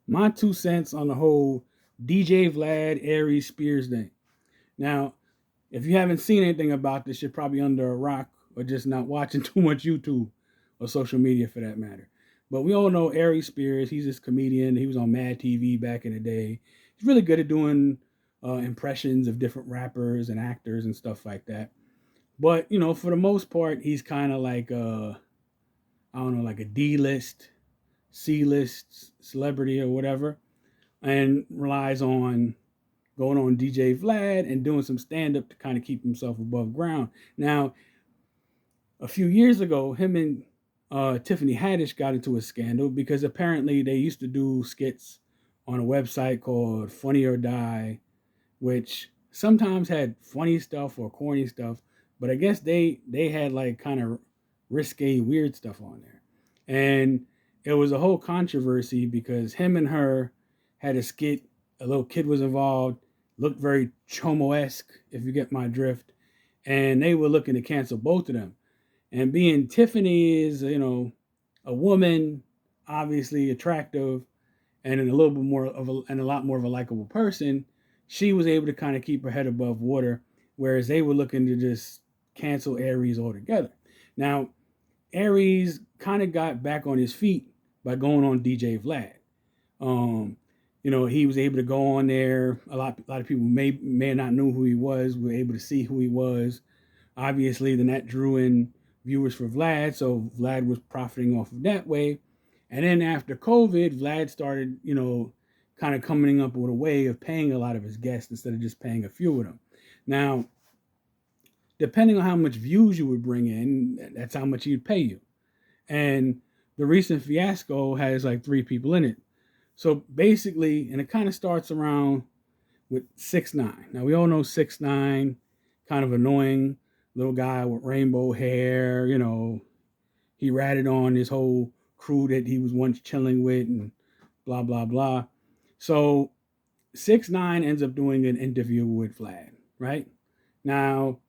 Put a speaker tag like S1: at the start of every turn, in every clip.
S1: my 2 cents on the whole DJ Vlad Aries Spears thing. Now, if you haven't seen anything about this, you're probably under a rock or just not watching too much YouTube or social media for that matter. But we all know Aries Spears. He's this comedian. He was on Mad TV back in the day. He's really good at doing impressions of different rappers and actors and stuff like that. But for the most part, he's kind of like I don't know, like a D-list, C-list celebrity or whatever, and relies on going on DJ Vlad and doing some stand up to kind of keep himself above ground. Now, a few years ago, him and Tiffany Haddish got into a scandal because apparently they used to do skits on a website called Funny or Die, which sometimes had funny stuff or corny stuff, but I guess they had like kind of risque, weird stuff on there, and it was a whole controversy because him and her had a skit. A little kid was involved, looked very Chomo-esque, if you get my drift, and they were looking to cancel both of them. And being Tiffany is, a woman, obviously attractive, and a little bit more of a lot more of a likable person, she was able to kind of keep her head above water, whereas they were looking to just cancel Aries altogether. Now, Aries kind of got back on his feet by going on DJ Vlad. Um, he was able to go on there. A lot of people may not know who he was. Were able to see who he was. Obviously, then that drew in viewers for Vlad, so Vlad was profiting off of that way. And then after COVID, Vlad started, kind of coming up with a way of paying a lot of his guests instead of just paying a few of them. Now, depending on how much views you would bring in, that's how much he'd pay you. And the recent fiasco has like 3 people in it. So basically, and it kind of starts around with 6ix9ine. Now we all know 6ix9ine, kind of annoying little guy with rainbow hair. He ratted on his whole crew that he was once chilling with and blah blah blah. So 6ix9ine ends up doing an interview with Vlad, right? Now,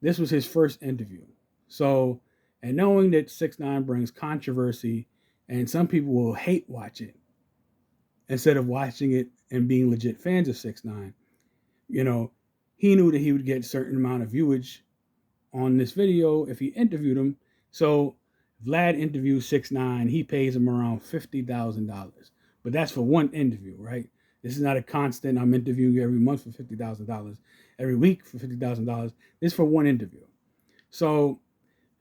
S1: this was his first interview. So, and knowing that 6ix9ine brings controversy and some people will hate watch it instead of watching it and being legit fans of 6ix9ine, you know, he knew that he would get a certain amount of viewage on this video if he interviewed him. So Vlad interviews 6ix9ine. He pays him around $50,000, but that's for one interview, right? This is not a constant. I'm interviewing you every month for $50,000, every week for $50,000. This is for one interview. So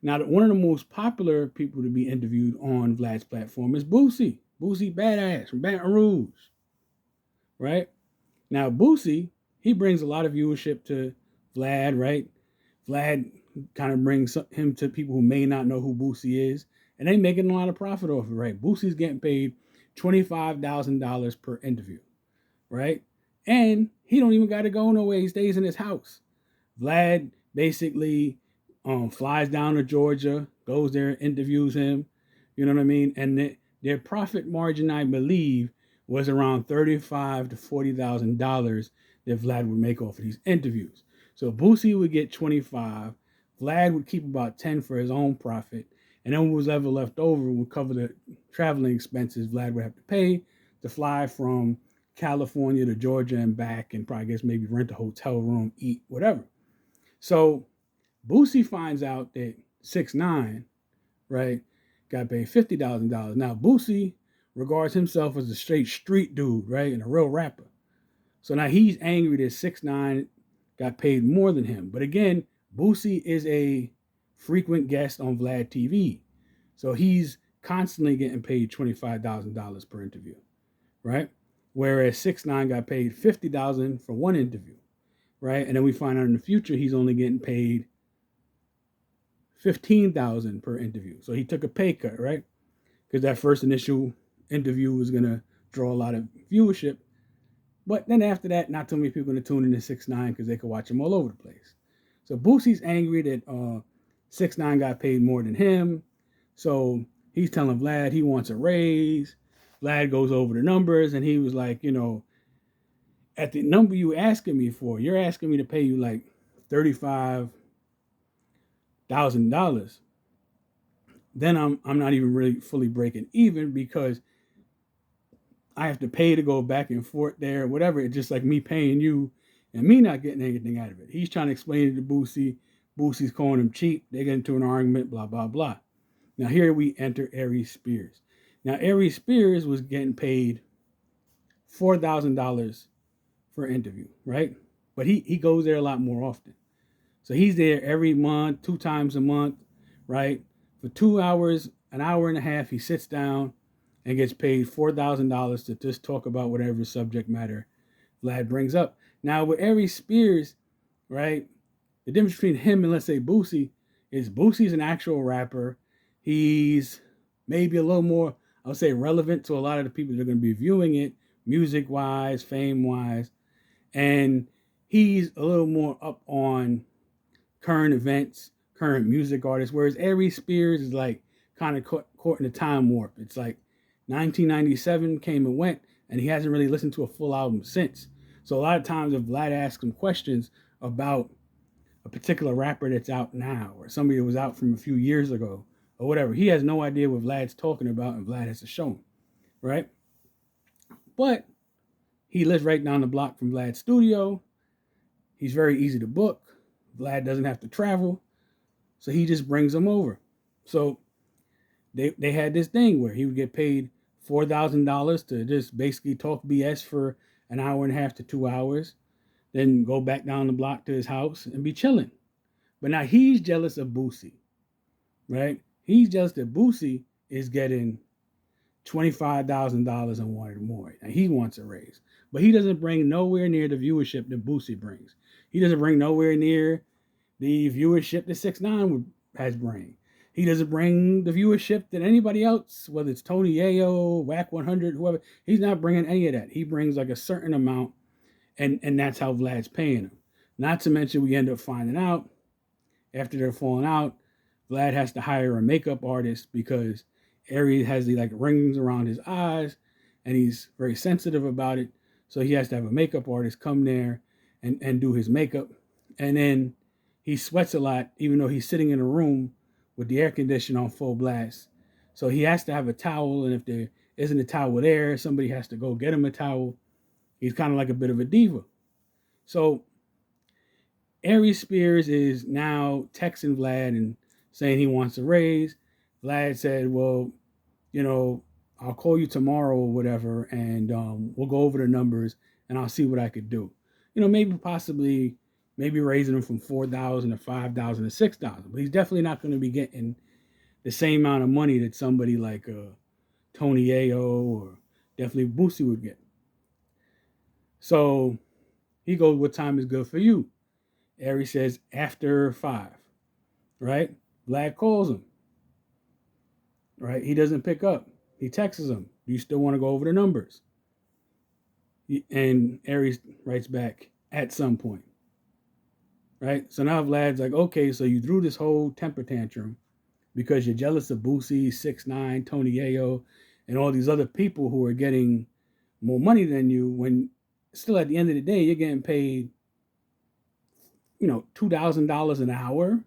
S1: now, one of the most popular people to be interviewed on Vlad's platform is Boosie. Boosie Badass from Baton Rouge, right? Now, Boosie, he brings a lot of viewership to Vlad, right? Vlad kind of brings him to people who may not know who Boosie is, and they making a lot of profit off it, right? Boosie's getting paid $25,000 per interview, right? And he don't even got to go nowhere. He stays in his house. Vlad basically flies down to Georgia, goes there, interviews him. You know what I mean? And their profit margin, I believe, was around $35,000 to $40,000 that Vlad would make off of these interviews. So Boosie would get 25. Vlad would keep about 10 for his own profit, and then what was ever left over would cover the traveling expenses Vlad would have to pay to fly from California to Georgia and back, and probably guess maybe rent a hotel room, eat, whatever. So Boosie finds out that 6ix9ine, right, got paid $50,000. Now Boosie regards himself as a straight street dude, right, and a real rapper. So now he's angry that 6ix9ine got paid more than him. But again, Boosie is a frequent guest on Vlad TV, so he's constantly getting paid $25,000 per interview, right? Whereas 6ix9ine got paid $50,000 for one interview, right? And then we find out in the future he's only getting paid $15,000 per interview. So he took a pay cut, right? Because that first initial interview was gonna draw a lot of viewership. But then after that, not too many people are gonna tune into 6ix9ine because they could watch him all over the place. So Boosie's angry that 6ix9ine got paid more than him. So he's telling Vlad he wants a raise. Vlad goes over the numbers and he was like, at the number you asking me for, you're asking me to pay you like $35,000. Then I'm not even really fully breaking even because I have to pay to go back and forth there, whatever. It's just like me paying you and me not getting anything out of it. He's trying to explain it to Boosie. Boosie's calling him cheap. They get into an argument, blah, blah, blah. Now here we enter Aries Spears. Now Aries Spears was getting paid $4,000 for an interview, right? But he goes there a lot more often. So he's there every month, 2 times a month, right? For 2 hours, an hour and a half, he sits down and gets paid $4,000 to just talk about whatever subject matter Vlad brings up. Now with Aries Spears, right? The difference between him and let's say Boosie is Boosie's an actual rapper. He's maybe a little more, I would say, relevant to a lot of the people that are going to be viewing it, music-wise, fame-wise. And he's a little more up on current events, current music artists, whereas Aries Spears is like kind of caught in a time warp. It's like 1997 came and went, and he hasn't really listened to a full album since. So a lot of times if Vlad asks him questions about a particular rapper that's out now or somebody that was out from a few years ago or whatever, he has no idea what Vlad's talking about, and Vlad has to show him, right? But he lives right down the block from Vlad's studio. He's very easy to book. Vlad doesn't have to travel, so he just brings them over. So they had this thing where he would get paid $4,000 to just basically talk BS for an hour and a half to 2 hours, then go back down the block to his house and be chilling. But now he's jealous of Boosie, right? He's jealous that Boosie is getting $25,000 and wanted more. And he wants a raise. But he doesn't bring nowhere near the viewership that Boosie brings. He doesn't bring nowhere near the viewership that 6ix9ine has bring. He doesn't bring the viewership that anybody else, whether it's Tony Yayo, Whack 100, whoever. He's not bringing any of that. He brings like a certain amount, and that's how Vlad's paying him. Not to mention we end up finding out after they're falling out, Vlad has to hire a makeup artist because Aries has the like rings around his eyes and he's very sensitive about it. So he has to have a makeup artist come there and do his makeup. And then he sweats a lot, even though he's sitting in a room with the air conditioner on full blast. So he has to have a towel. And if there isn't a towel there, somebody has to go get him a towel. He's kind of like a bit of a diva. So Aries Spears is now texting Vlad and saying he wants a raise. Vlad said, well, I'll call you tomorrow or whatever, and we'll go over the numbers, and I'll see what I could do. Maybe raising him from 4,000 to 5,000 to 6,000. But he's definitely not going to be getting the same amount of money that somebody like Tony Yayo or definitely Boosie would get. So he goes, what time is good for you? Aries says, after 5, right? Vlad calls him, right? He doesn't pick up. He texts him, do you still want to go over the numbers? And Aries writes back, at some point, right? So now Vlad's like, okay, so you threw this whole temper tantrum because you're jealous of Boosie, 6ix9ine, Tony Yayo, and all these other people who are getting more money than you, when still at the end of the day, you're getting paid, $2,000 an hour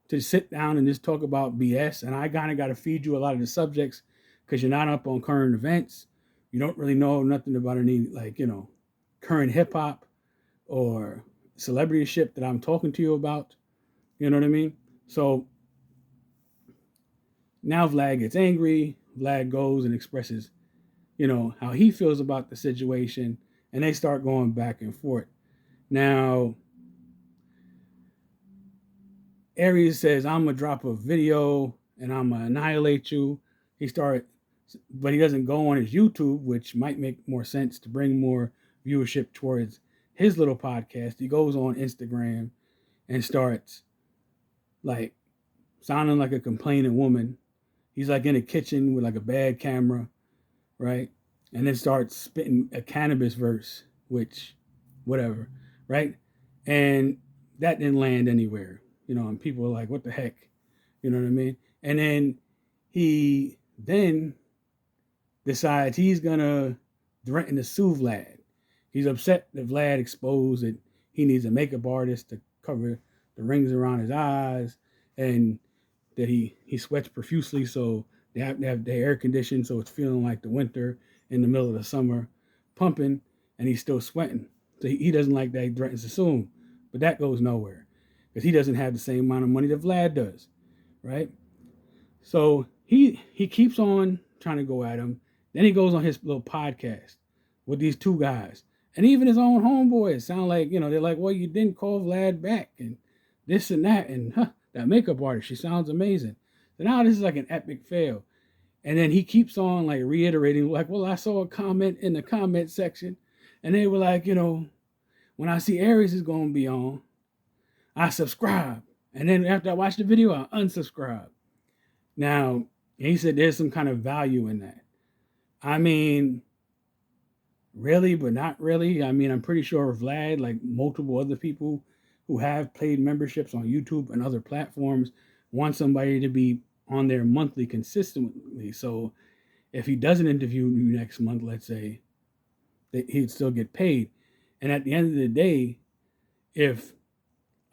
S1: to sit down and just talk about BS. And I kind of got to feed you a lot of the subjects because you're not up on current events. You don't really know nothing about any, current hip hop or celebrityship that I'm talking to you about. You know what I mean? So now Vlad gets angry. Vlad goes and expresses, how he feels about the situation. And they start going back and forth. Now, Aries says, I'm going to drop a video and I'm going to annihilate you. But he doesn't go on his YouTube, which might make more sense to bring more viewership towards his little podcast. He goes on Instagram and starts like sounding like a complaining woman. He's like in a kitchen with like a bad camera, right? And then starts spitting a cannabis verse, which, whatever, right? And that didn't land anywhere, and people are like, what the heck? You know what I mean? And then he decides he's going to threaten to sue Vlad. He's upset that Vlad exposed that he needs a makeup artist to cover the rings around his eyes and that he sweats profusely, so they have to have the air conditioned so it's feeling like the winter. in the middle of the summer pumping, and he's still sweating. So he doesn't like that. He threatens to sue him. But that goes nowhere because he doesn't have the same amount of money that Vlad does, right? So he keeps on trying to go at him. Then he goes on his little podcast with these two guys. And even his own homeboys sound like, they're like, well, you didn't call Vlad back and this and that. And that makeup artist, she sounds amazing. So now this is like an epic fail. And then he keeps on like reiterating, like, well, I saw a comment in the comment section. And they were like, when I see Aries is going to be on, I subscribe. And then after I watch the video, I unsubscribe. Now, he said there's some kind of value in that. I mean, really, but not really. I mean, I'm pretty sure Vlad, like multiple other people who have paid memberships on YouTube and other platforms, want somebody to be on there monthly consistently. So if he doesn't interview you next month, let's say, he'd still get paid. And at the end of the day, if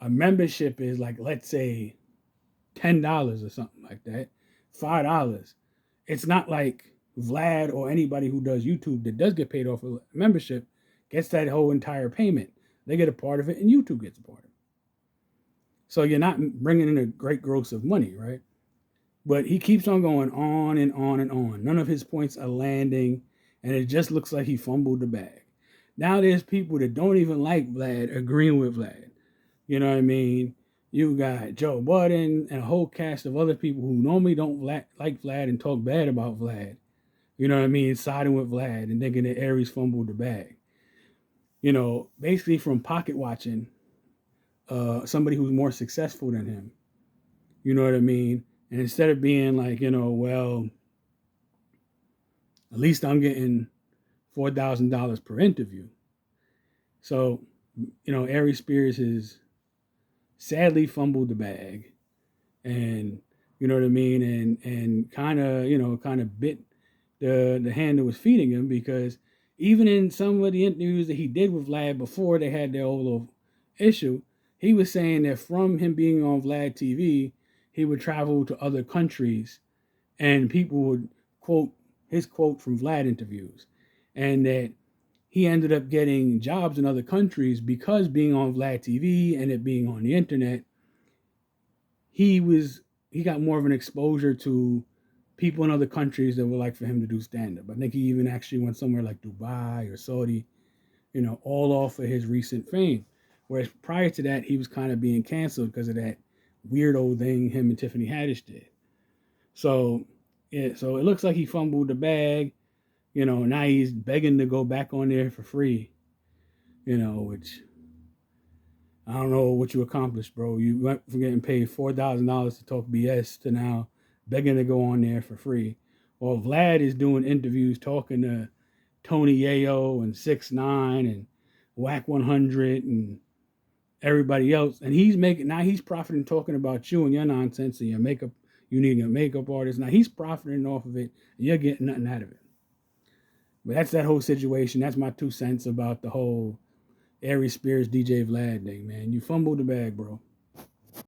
S1: a membership is like, let's say, $10 or something like that, $5, it's not like Vlad or anybody who does YouTube that does get paid off a membership gets that whole entire payment. They get a part of it and YouTube gets a part of it. So you're not bringing in a great gross of money, right? But he keeps on going on and on and on. None of his points are landing, and it just looks like he fumbled the bag. Now there's people that don't even like Vlad agreeing with Vlad. You know what I mean? You got Joe Budden and a whole cast of other people who normally don't like Vlad and talk bad about Vlad. You know what I mean? Siding with Vlad and thinking that Aries fumbled the bag. Basically from pocket watching somebody who's more successful than him. You know what I mean? And instead of being like, well, at least I'm getting $4,000 per interview. So, Aries Spears has sadly fumbled the bag, and you know what I mean, and kind of bit the hand that was feeding him, because even in some of the interviews that he did with Vlad before they had their old little issue, he was saying that from him being on Vlad TV, he would travel to other countries and people would quote his quote from Vlad interviews, and that he ended up getting jobs in other countries because being on Vlad TV and it being on the internet, he got more of an exposure to people in other countries that would like for him to do stand-up. I think he even actually went somewhere like Dubai or Saudi, all off of his recent fame. Whereas prior to that, he was kind of being canceled because of that weirdo thing him and Tiffany Haddish did. So it looks like he fumbled the bag. Now he's begging to go back on there for free. Which I don't know what you accomplished, bro. You went from getting paid $4,000 to talk BS to now begging to go on there for free. Well, Vlad is doing interviews talking to Tony Yayo and 6ix9ine and Whack 100 and everybody else, and he's profiting talking about you and your nonsense and your makeup. You needing a makeup artist. Now he's profiting off of it, and you're getting nothing out of it. But that's that whole situation. That's my 2 cents about the whole Aries Spears DJ Vlad thing, man. You fumbled the bag, bro.